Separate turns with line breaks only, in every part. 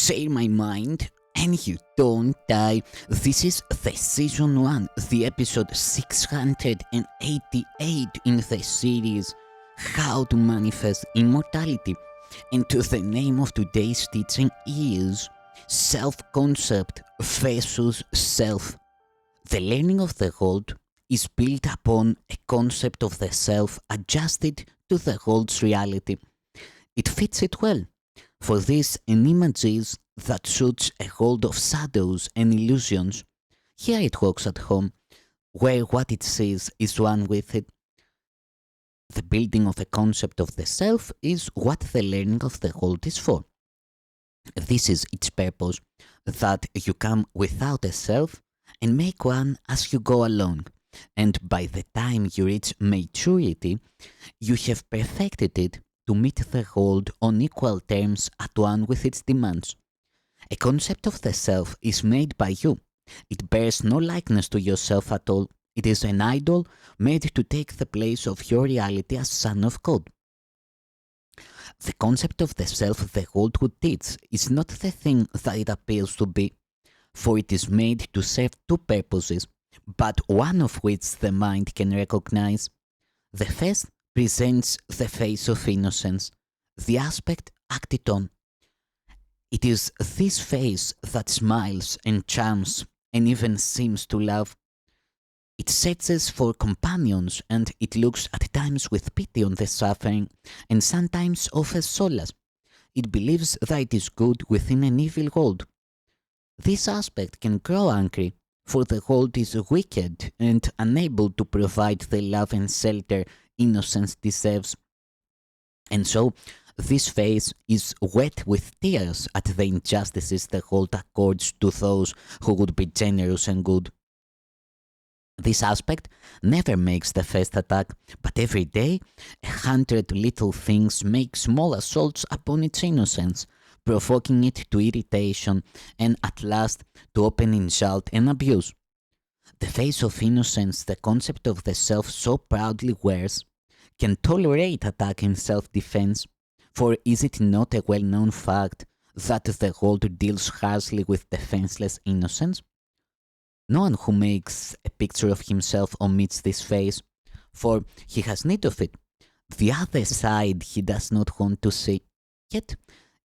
share my mind and you don't die. This is the season 1, the episode 688 in the series How to Manifest Immortality. And the name of today's teaching is Self-Concept versus Self. The learning of the world is built upon a concept of the self adjusted to the world's reality. It fits it well. For this, an image is that suits a world of shadows and illusions. Here it works at home, where what it sees is one with it. The building of a concept of the self is what the learning of the world is for. This is its purpose, that you come without a self and make one as you go along. And by the time you reach maturity, you have perfected it to meet the world on equal terms at one with its demands. A concept of the self is made by you. It bears no likeness to yourself at all. It is an idol made to take the place of your reality as Son of God. The concept of the self the world would teach is not the thing that it appears to be, for it is made to serve two purposes, but one of which the mind can recognize. The first presents the face of innocence, the aspect acted on. It is this face that smiles and charms and even seems to love. It searches for companions and it looks at times with pity on the suffering and sometimes offers solace. It believes that it is good within an evil world. This aspect can grow angry, for the world is wicked and unable to provide the love and shelter innocence deserves. And so, this face is wet with tears at the injustices the world accords to those who would be generous and good. This aspect never makes the first attack, but every day 100 little things make small assaults upon its innocence, provoking it to irritation and at last to open insult and abuse. The face of innocence the concept of the self so proudly wears can tolerate attack in self-defense, for is it not a well-known fact that the world deals harshly with defenseless innocence? No one who makes a picture of himself omits this face, for he has need of it. The other side he does not want to see. Yet,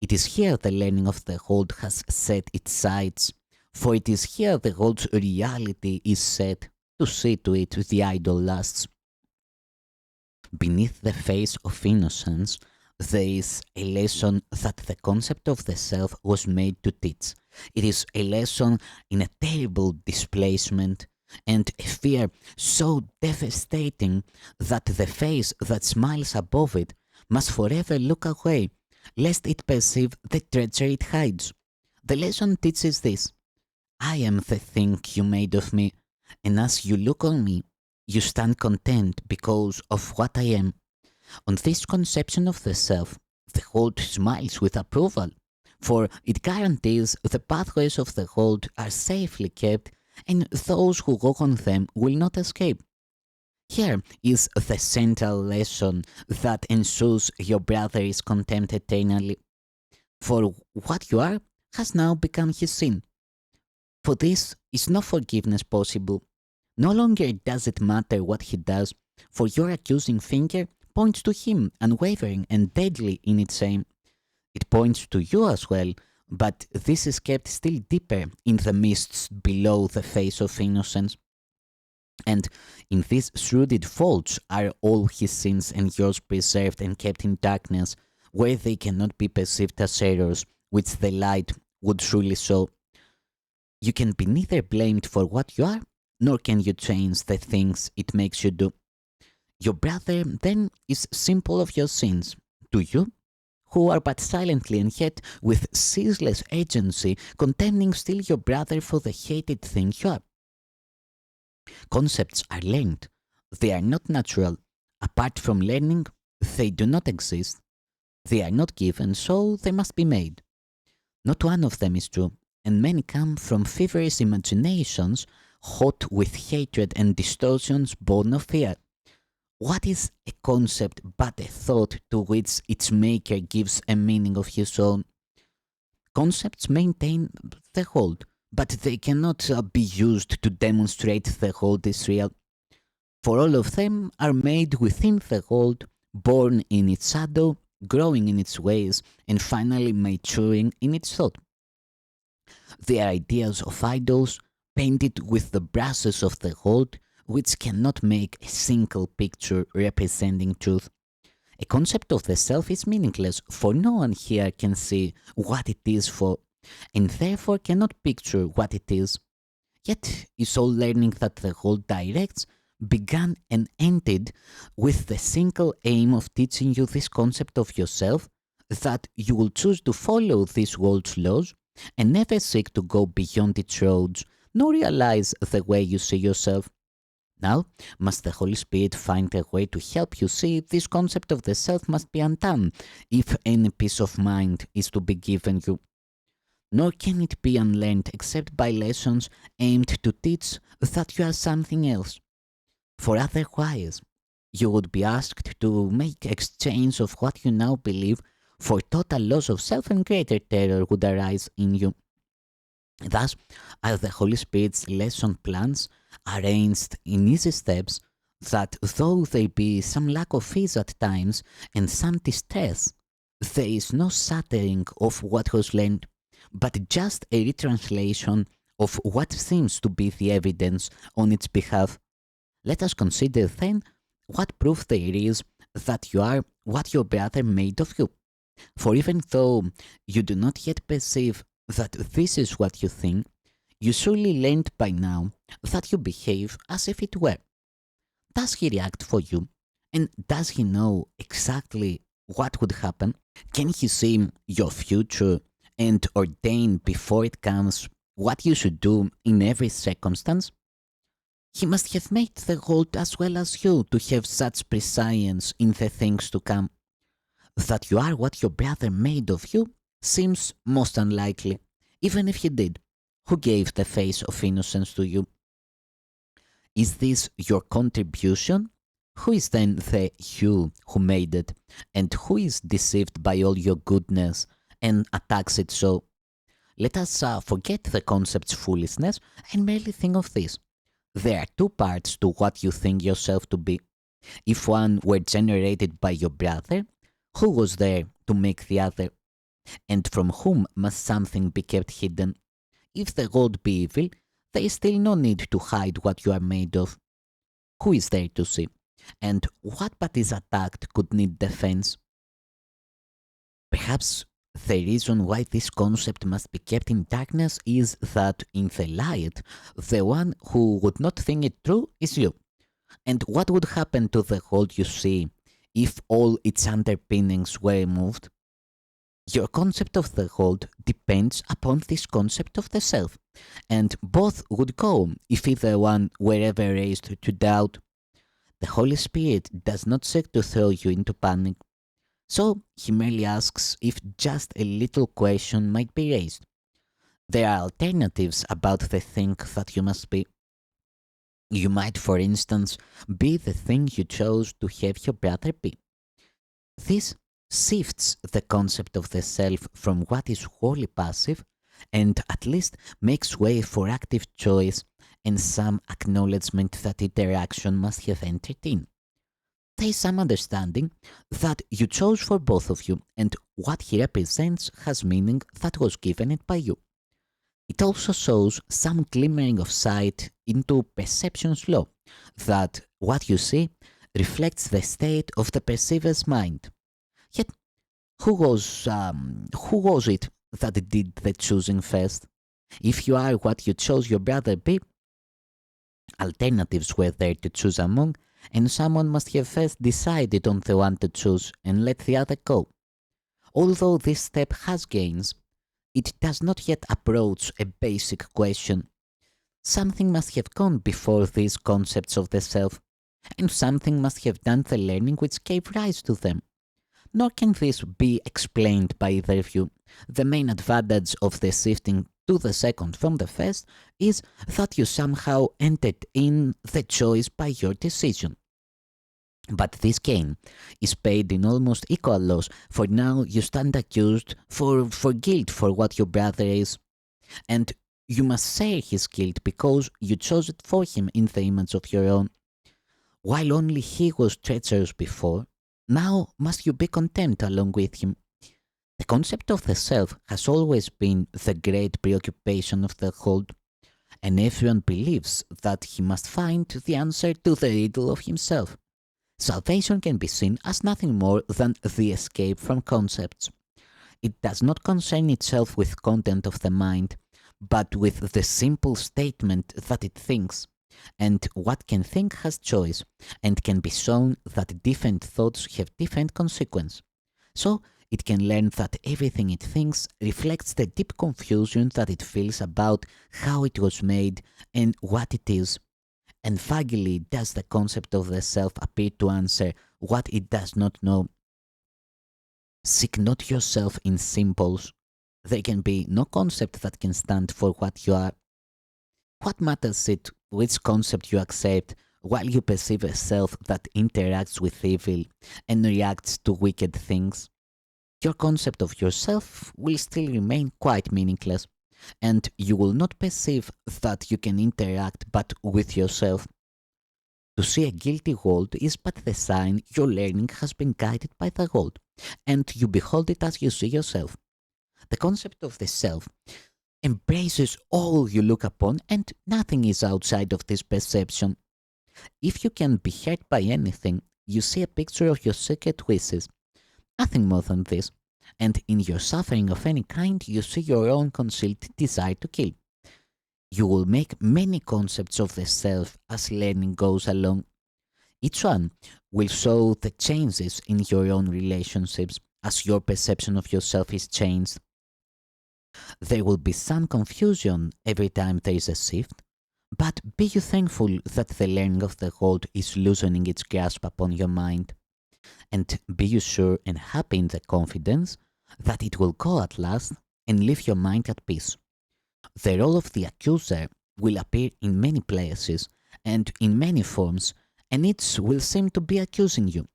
it is here the learning of the world has set its sights, for it is here the world's reality is set to see to it the idol lusts. Beneath the face of innocence, there is a lesson that the concept of the self was made to teach. It is a lesson in a terrible displacement and a fear so devastating that the face that smiles above it must forever look away, lest it perceive the treachery it hides. The lesson teaches this: I am the thing you made of me, and as you look on me, you stand content because of what I am. On this conception of the self, the world smiles with approval, for it guarantees the pathways of the world are safely kept and those who walk on them will not escape. Here is the central lesson that ensures your brother is content eternally. For what you are has now become his sin. For this is no forgiveness possible. No longer does it matter what he does, for your accusing finger points to him, unwavering and deadly in its aim. It points to you as well, but this is kept still deeper in the mists below the face of innocence. And in these shrouded folds are all his sins and yours preserved and kept in darkness, where they cannot be perceived as errors, which the light would truly show. You can be neither blamed for what you are, nor can you change the things it makes you do. Your brother, then, is simple of your sins. Do you, who are but silently and yet with ceaseless agency, condemning still your brother for the hated thing you are? Concepts are learned. They are not natural. Apart from learning, they do not exist. They are not given, so they must be made. Not one of them is true, and many come from feverish imaginations hot with hatred and distortions born of fear. What is a concept but a thought to which its maker gives a meaning of his own? Concepts maintain the hold, but they cannot be used to demonstrate the hold is real. For all of them are made within the hold, born in its shadow, growing in its ways, and finally maturing in its thought. They are ideas of idols painted with the brushes of the hold, which cannot make a single picture representing truth. A concept of the self is meaningless, for no one here can see what it is for, and therefore cannot picture what it is. Yet is all learning that the whole directs began and ended with the single aim of teaching you this concept of yourself, that you will choose to follow this world's laws and never seek to go beyond its roads, nor realize the way you see yourself. Now, must the Holy Spirit find a way to help you see this concept of the self must be undone if any peace of mind is to be given you. Nor can it be unlearned except by lessons aimed to teach that you are something else. For otherwise, you would be asked to make exchange of what you now believe for total loss of self, and greater terror would arise in you. Thus are the Holy Spirit's lesson plans arranged in easy steps, that though there be some lack of ease at times and some distress, there is no shattering of what was learned, but just a retranslation of what seems to be the evidence on its behalf. Let us consider then what proof there is that you are what your brother made of you. For even though you do not yet perceive that this is what you think, you surely learned by now that you behave as if it were. Does he react for you? And does he know exactly what would happen? Can he see your future and ordain before it comes what you should do in every circumstance? He must have made the world as well as you to have such prescience in the things to come. That you are what your brother made of you seems most unlikely, even if he did. Who gave the face of innocence to you? Is this your contribution? Who is then the you who made it, and who is deceived by all your goodness and attacks it so? Let us forget the concept's foolishness and merely think of this. There are two parts to what you think yourself to be. If one were generated by your brother, who was there to make the other? And from whom must something be kept hidden? If the world be evil, there is still no need to hide what you are made of. Who is there to see? And what but is attacked could need defense? Perhaps the reason why this concept must be kept in darkness is that in the light, the one who would not think it true is you. And what would happen to the world you see if all its underpinnings were removed? Your concept of the world depends upon this concept of the self, and both would go if either one were ever raised to doubt. The Holy Spirit does not seek to throw you into panic, so he merely asks if just a little question might be raised. There are alternatives about the thing that you must be. You might, for instance, be the thing you chose to have your brother be. This shifts the concept of the self from what is wholly passive and at least makes way for active choice and some acknowledgement that interaction must have entered in. There is some understanding that you chose for both of you, and what he represents has meaning that was given it by you. It also shows some glimmering of sight into perception's law, that what you see reflects the state of the perceiver's mind. Yet, who was it that did the choosing first? If you are what you chose your brother be, alternatives were there to choose among, and someone must have first decided on the one to choose and let the other go. Although this step has gains, it does not yet approach a basic question. Something must have gone before these concepts of the self, and something must have done the learning which gave rise to them. Nor can this be explained by either of you. The main advantage of the shifting to the second from the first is that you somehow entered in the choice by your decision. But this gain is paid in almost equal loss, for now you stand accused for guilt for what your brother is, and you must share his guilt because you chose it for him in the image of your own. While only he was treacherous before, now must you be contemned along with him. The concept of the self has always been the great preoccupation of the whole, and everyone believes that he must find the answer to the riddle of himself. Salvation can be seen as nothing more than the escape from concepts. It does not concern itself with content of the mind, but with the simple statement that it thinks. And what can think has choice, and can be shown that different thoughts have different consequence. So it can learn that everything it thinks reflects the deep confusion that it feels about how it was made and what it is. And vaguely does the concept of the self appear to answer what it does not know. Seek not yourself in symbols. There can be no concept that can stand for what you are. What matters it which concept you accept while you perceive a self that interacts with evil and reacts to wicked things? Your concept of yourself will still remain quite meaningless, and you will not perceive that you can interact but with yourself. To see a guilty world is but the sign your learning has been guided by the world, and you behold it as you see yourself. The concept of the self embraces all you look upon, and nothing is outside of this perception. If you can be hurt by anything, you see a picture of your secret wishes, nothing more than this, and in your suffering of any kind, you see your own concealed desire to kill. You will make many concepts of the self as learning goes along. Each one will show the changes in your own relationships as your perception of yourself is changed. There will be some confusion every time there is a shift, but be you thankful that the learning of the world is loosening its grasp upon your mind, and be you sure and happy in the confidence that it will go at last and leave your mind at peace. The role of the accuser will appear in many places and in many forms, and each will seem to be accusing you.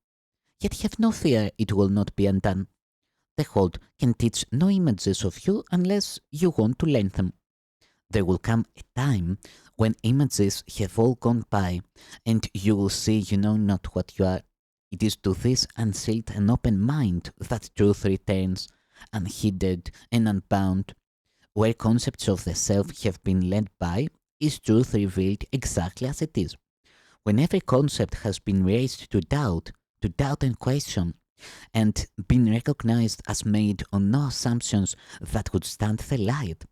Yet have no fear, it will not be undone. The world can teach no images of you unless you want to learn them. There will come a time when images have all gone by, and you will see you know not what you are. It is to this unsealed and open mind that truth returns, unhindered and unbound. Where concepts of the self have been led by, is truth revealed exactly as it is. When every concept has been raised to doubt and question, and been recognized as made on no assumptions that would stand the light,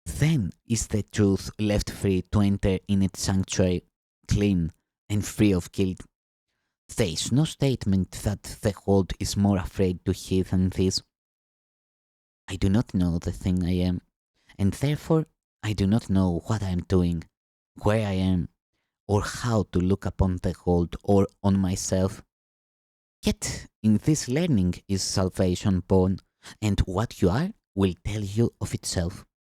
then is the truth left free to enter in its sanctuary, clean and free of guilt. There is no statement that the world is more afraid to hear than this. I do not know the thing I am, and therefore I do not know what I am doing, where I am, or how to look upon the world or on myself. Yet in this learning is salvation born, and what you are will tell you of itself.